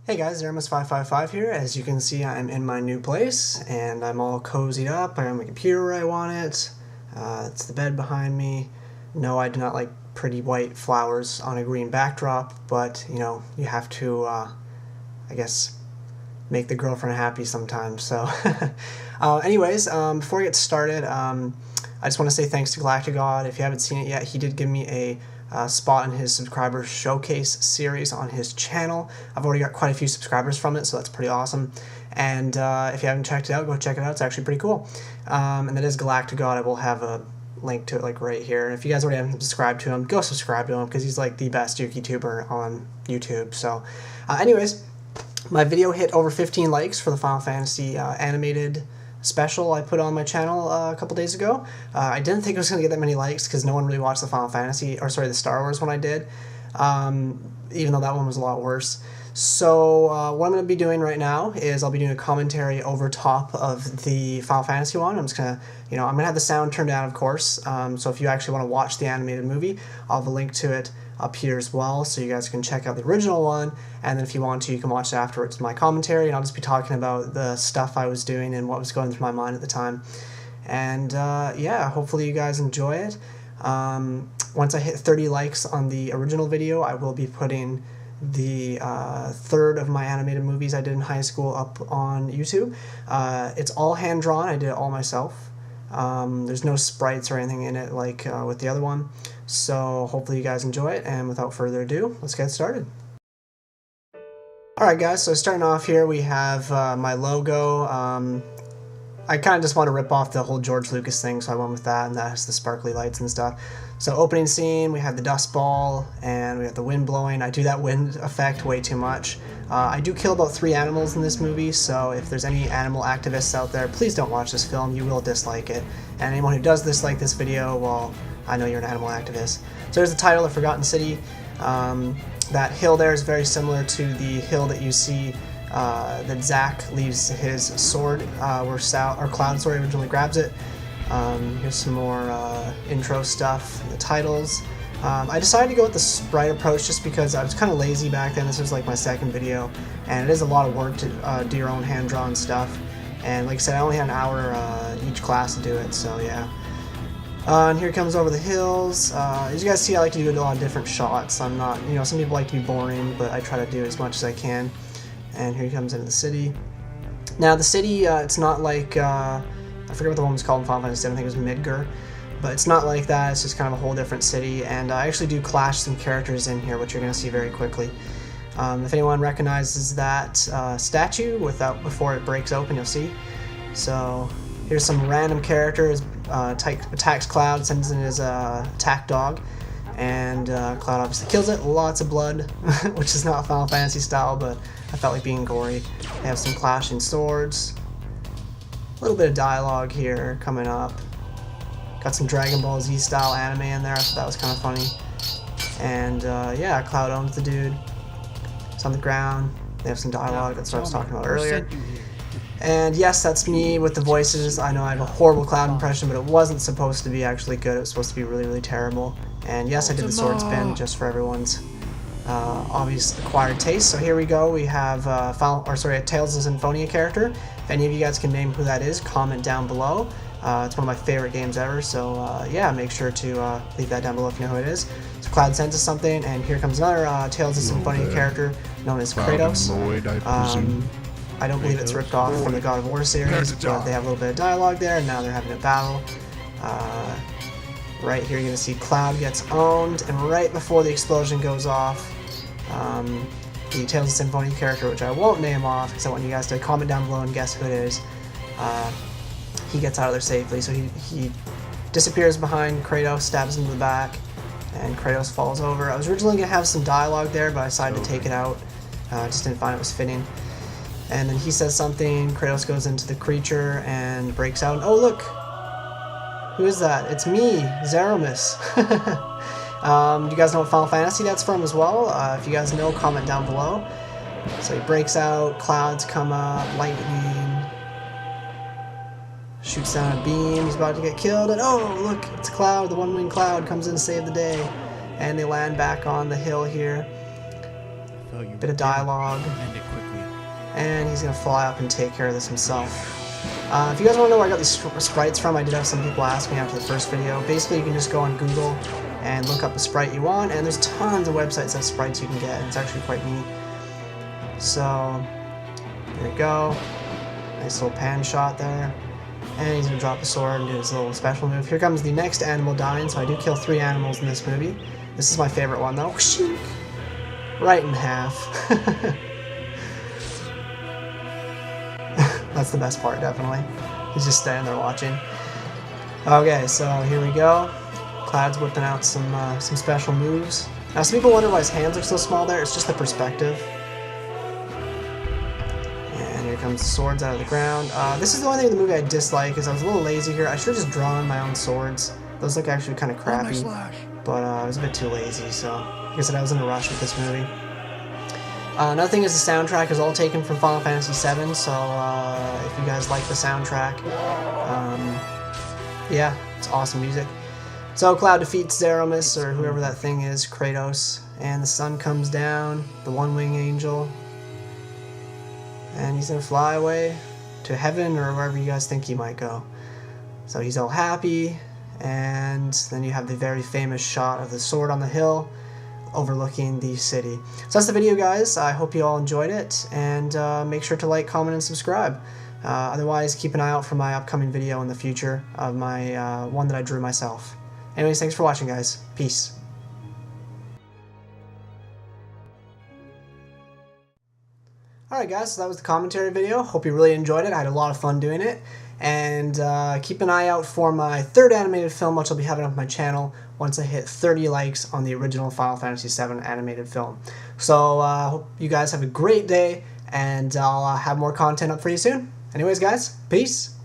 Hey guys, Zeromus 555 here. As you can see, I'm in my new place, and I'm all cozied up. I have my computer where I want it. It's the bed behind me. No, I do not like pretty white flowers on a green backdrop, but, you know, you have to, I guess, make the girlfriend happy sometimes. So, anyways, before we get started, I just want to say thanks to Galactic God. If you haven't seen it yet, he did give me a spot in his subscriber showcase series on his channel. I've already got quite a few subscribers from it, so that's pretty awesome. And if you haven't checked it out, go check it out. It's actually pretty cool. And that is Galactic God. I will have a link to it like right here. If you guys already haven't subscribed to him, go subscribe to him because he's like the best YouTuber on YouTube. So anyways, my video hit over 15 likes for the Final Fantasy animated special I put on my channel a couple days ago. I didn't think it was going to get that many likes because no one really watched the Final Fantasy, or sorry, the Star Wars one I did, even though that one was a lot worse. So what I'm going to be doing right now is I'll be doing a commentary over top of the Final Fantasy one. I'm just going to, I'm going to have the sound turned down, of course, so if you actually want to watch the animated movie, I'll have a link to it up here as well, so you guys can check out the original one, and then if you want to, you can watch it afterwards in my commentary, and I'll just be talking about the stuff I was doing and what was going through my mind at the time. And yeah, hopefully you guys enjoy it. Once I hit 30 likes on the original video, I will be putting the third of my animated movies I did in high school up on YouTube. It's all hand-drawn. I did it all myself. There's no sprites or anything in it like with the other one. So hopefully you guys enjoy it, and without further ado, let's get started. Alright guys, so starting off here we have my logo. I kind of just want to rip off the whole George Lucas thing, so I went with that, and that has the sparkly lights and stuff. So opening scene, we have the dust ball, and we have the wind blowing. I do that wind effect way too much. I do kill about 3 animals in this movie, so if there's any animal activists out there, please don't watch this film, you will dislike it. And anyone who does dislike this video, well, I know you're an animal activist. So there's the title, The Forgotten City. That hill there is very similar to the hill that you see that Zack leaves his sword, where Cloud originally grabs it. Here's some more intro stuff, the titles. I decided to go with the sprite approach just because I was kind of lazy back then. This was like my second video, and it is a lot of work to do your own hand-drawn stuff. And like I said, I only had an hour each class to do it, so yeah. And here comes over the hills. As you guys see, I like to do a lot of different shots. I'm not, some people like to be boring, but I try to do as much as I can. And here he comes into the city. Now the city, it's not like, I forget what the one was called in Final Fantasy VII, I think it was Midgar. But it's not like that, it's just kind of a whole different city. And I actually do clash some characters in here, which you're going to see very quickly. If anyone recognizes that statue before it breaks open, you'll see. So here's some random characters. Attacks Cloud, sends in his attack dog, and Cloud obviously kills it. Lots of blood, which is not Final Fantasy style, but I felt like being gory. They have some clashing swords. A little bit of dialogue here coming up. Got some Dragon Ball Z style anime in there. I thought that was kind of funny. And yeah, Cloud owns the dude. It's on the ground. They have some dialogue. That's what I was talking about earlier. And yes, that's me with the voices. I know I have a horrible Cloud impression, but it wasn't supposed to be actually good. It was supposed to be really, really terrible. And yes, I did the sword spin just for everyone's obvious acquired taste. So here we go. We have a Tales of Symphonia character. If any of you guys can name who that is, comment down below. It's one of my favorite games ever. So yeah, make sure to leave that down below if you know who it is. So Cloud sends us something, and here comes another Tales of Symphonia character known as Kratos. I don't believe it's ripped off from the God of War series, but they have a little bit of dialogue there, and now they're having a battle. Right here you're going to see Cloud gets owned, and right before the explosion goes off, the Tales of Symphonia character, which I won't name off because I want you guys to comment down below and guess who it is, he gets out of there safely. So he disappears behind Kratos, stabs him in the back, and Kratos falls over. I was originally going to have some dialogue there, but I decided to take it out. Just didn't find it was fitting. And then he says something, Kratos goes into the creature and breaks out. Oh look! Who is that? It's me, Zeromus. Do you guys know what Final Fantasy that's from as well? If you guys know, comment down below. So he breaks out, clouds come up, lightning, shoots down a beam, he's about to get killed, and oh look, it's Cloud, the one-winged Cloud comes in to save the day. And they land back on the hill here. Bit of dialogue. End it quickly. And he's going to fly up and take care of this himself. If you guys want to know where I got these sprites from, I did have some people ask me after the first video. Basically, you can just go on Google and look up the sprite you want, and there's tons of websites that have sprites you can get, and it's actually quite neat. So, there we go. Nice little pan shot there. And he's going to drop the sword and do his little special move. Here comes the next animal dying, so I do kill 3 animals in this movie. This is my favorite one, though. Right in half. That's the best part, definitely. He's just standing there watching. Okay, so here we go. Cloud's whipping out some special moves. Now, some people wonder why his hands look so small there. It's just the perspective. And here comes the swords out of the ground. This is the only thing in the movie I dislike, is I was a little lazy here. I should have just drawn my own swords. Those look actually kind of crappy, but I was a bit too lazy, so like I said, I was in a rush with this movie. Another thing is the soundtrack is all taken from Final Fantasy VII, so if you guys like the soundtrack, yeah, it's awesome music. So Cloud defeats Zeromus, or whoever that thing is, Kratos, and the sun comes down, the one-wing angel, and he's going to fly away to heaven or wherever you guys think he might go. So he's all happy, and then you have the very famous shot of the sword on the hill overlooking the city. So that's the video, guys. I hope you all enjoyed it, and make sure to like, comment, and subscribe. Otherwise, keep an eye out for my upcoming video in the future of my one that I drew myself. Anyways, thanks for watching, guys. Peace. Alright guys, so that was the commentary video. Hope you really enjoyed it. I had a lot of fun doing it. And keep an eye out for my 3rd animated film, which I'll be having on my channel once I hit 30 likes on the original Final Fantasy VII animated film. So hope you guys have a great day, and I'll have more content up for you soon. Anyways guys, peace!